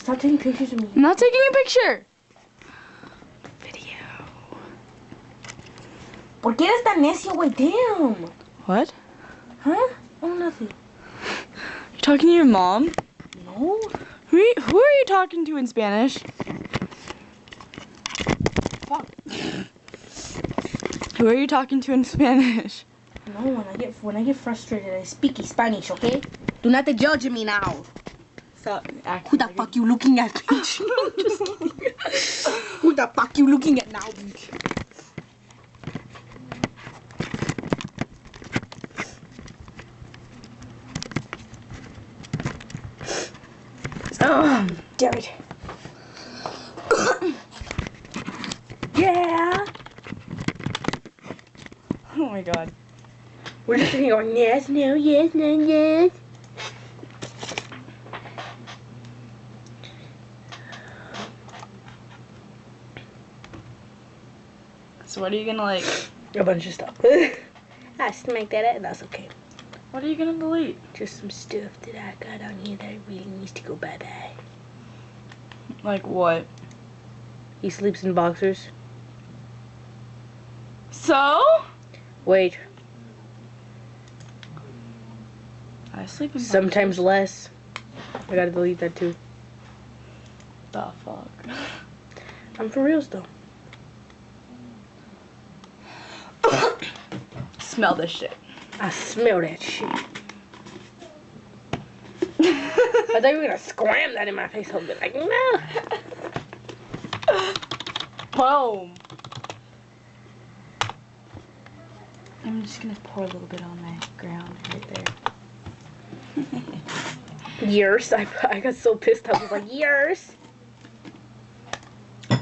Stop taking pictures of me. I'm not taking a picture. Video. ¿Por qué eres tan necio, güey? Damn. What? Huh? Oh, nothing. You talking to your mom? No. Who are you talking to in Spanish? Fuck. Who are you talking to in Spanish? No, when I get frustrated, I speak Spanish, okay? Do not judge me now. Stop acting. Who the fuck you looking at, bitch? Who the fuck you looking at now, bitch? Oh, damn it. Yeah. Oh my god. We're just sitting here going, yes, no, yes, no, yes. So what are you gonna like? A bunch of stuff. I smacked that out, that's okay. What are you gonna delete? Just some stuff that I got on here that really needs to go bye-bye. Like what? He sleeps in boxers. So? Wait. I sleep in Sometimes less. I gotta delete that too. the fuck? I'm for reals though. Smell this shit. I smell that shit. I thought you were gonna scram that in my face. I'll be like, no. Boom. I'm just gonna pour a little bit on my ground right there. Yours. I got so pissed. I was like, yours.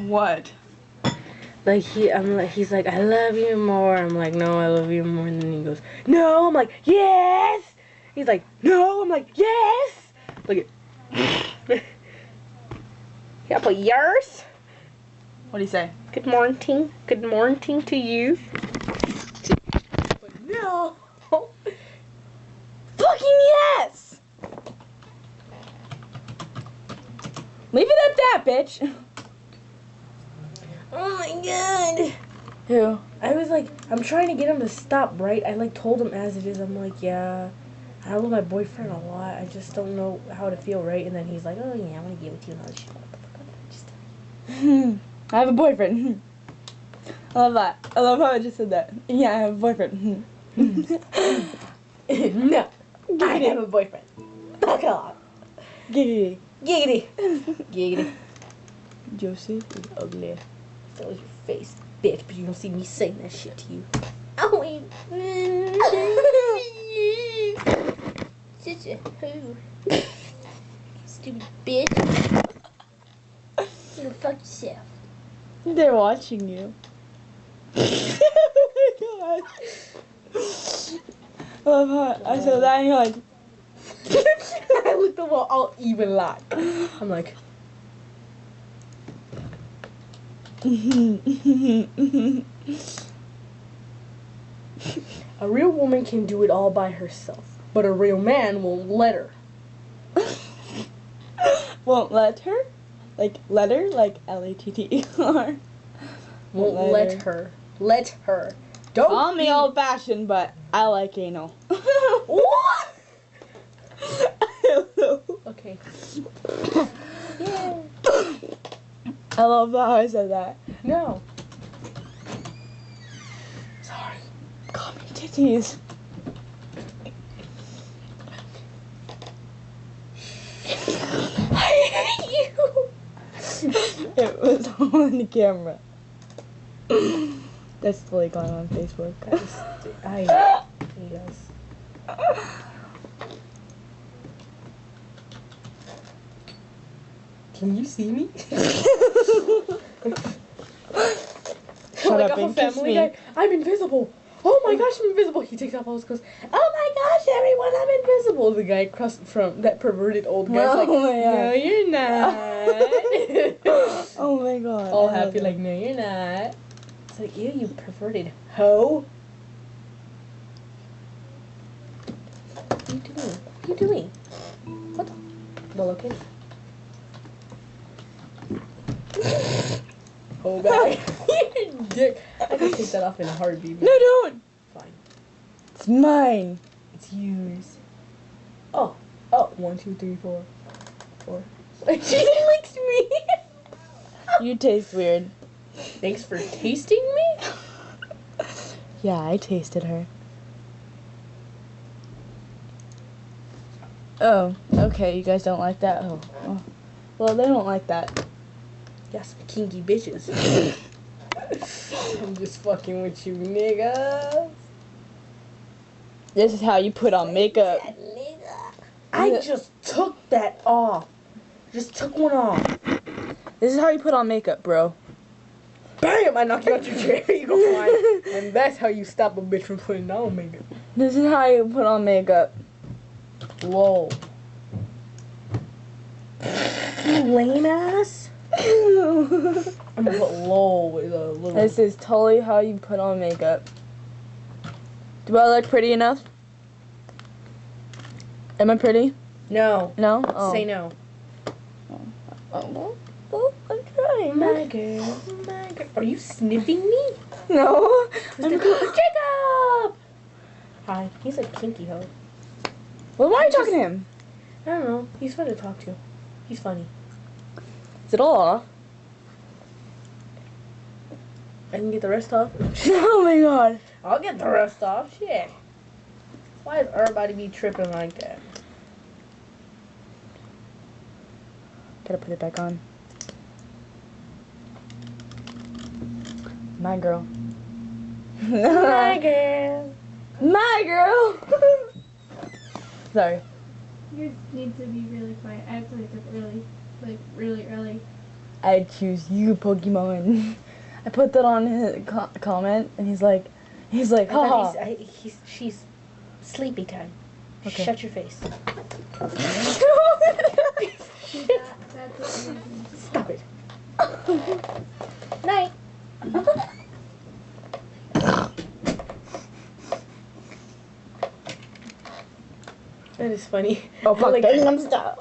What? Like he's like, I love you more. I'm like, no, I love you more. And then he goes, no. I'm like, yes. He's like, no. I'm like, yes. Look at. Yeah, put yours. What do you say? Good morning. Good morning to you. No. Fucking yes. Leave it at that, bitch. Oh my god. Who? I was like, I'm trying to get him to stop, right? I like told him as it is. I'm like, yeah, I love my boyfriend a lot. I just don't know how to feel, right? And then he's like, oh yeah, I want to get with you and all this shit. What the fuck? Just I have a boyfriend. I love that. I love how I just said that. Yeah, I have a boyfriend. no, I have a boyfriend. Fuck off. Giggity. Giggity. Giggity. Josie is ugly. So is your face, bitch, but you don't see me saying that shit to you. Oh, wait. Such a hoe. Stupid bitch. You go fuck yourself. They're watching you. Oh my god. I love how I said that and you're like. I looked them all even like. I'm like. A real woman can do it all by herself, but a real man won't let her. Won't let her? Like letter? Like L-A-T-T-E-R. Won't let her. Let her. Don't Call me old fashioned, but I like anal. What? I don't know. Okay. Yeah. I love how I said that. No. Sorry. Call me titties. I hate you. It was on the camera. That's fully gone on Facebook. I hate us. Can you see me? Shut like up a and kiss family me. guy. I'm invisible. Oh my gosh, I'm invisible. He takes off all his clothes. Oh my gosh, everyone, I'm invisible. The guy across from that perverted old guy's Oh like, my God. no, you're not. Oh my god. All I happy, love like, no, you're not. It's like, ew, you perverted hoe. What are you doing? What are you doing? What the? Well, okay. whole bag. Dick. I can take that off in a heartbeat. No, don't. Fine. It's mine. It's yours. Oh. 1, 2, 3, 4. 4. She licks me. You taste weird. Thanks for tasting me? Yeah, I tasted her. Oh, okay, you guys don't like that? Oh. Well, they don't like that. Got some kinky bitches. I'm just fucking with you, nigga. This is how you put on makeup. I just took that off. Just took one off. This is how you put on makeup, bro. Bam! I knocked you out your chair. You go flying. And that's how you stop a bitch from putting on makeup. This is how you put on makeup. Lol. You lame ass. I'm gonna put lol with a little. This is totally how you put on makeup. Do I look pretty enough? Am I pretty? No. No? Oh. Say no. Oh, well, I'm trying. My girl. My girl. Are you sniffing me? No. Jacob! Hi. He's a kinky hoe. Well, why are you talking to him? I don't know. He's fun to talk to. He's funny. Is it all off? I can get the rest off. Oh my god. I'll get the rest off. Shit. Why does everybody be tripping like that? Gotta put it back on. My girl. My girl. My girl. Sorry. You need to be really quiet. I have to wake up early. Like, really early. I choose you, Pokemon. I put that on his comment, and he's like, haha. She's sleepy time. Okay. Shut your face. That's what you need. Stop it. Night. That is funny. Oh, fuck, like, Gangnam Style.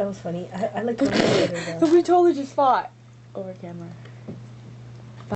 that was funny. I like the other though. We totally just fought over camera.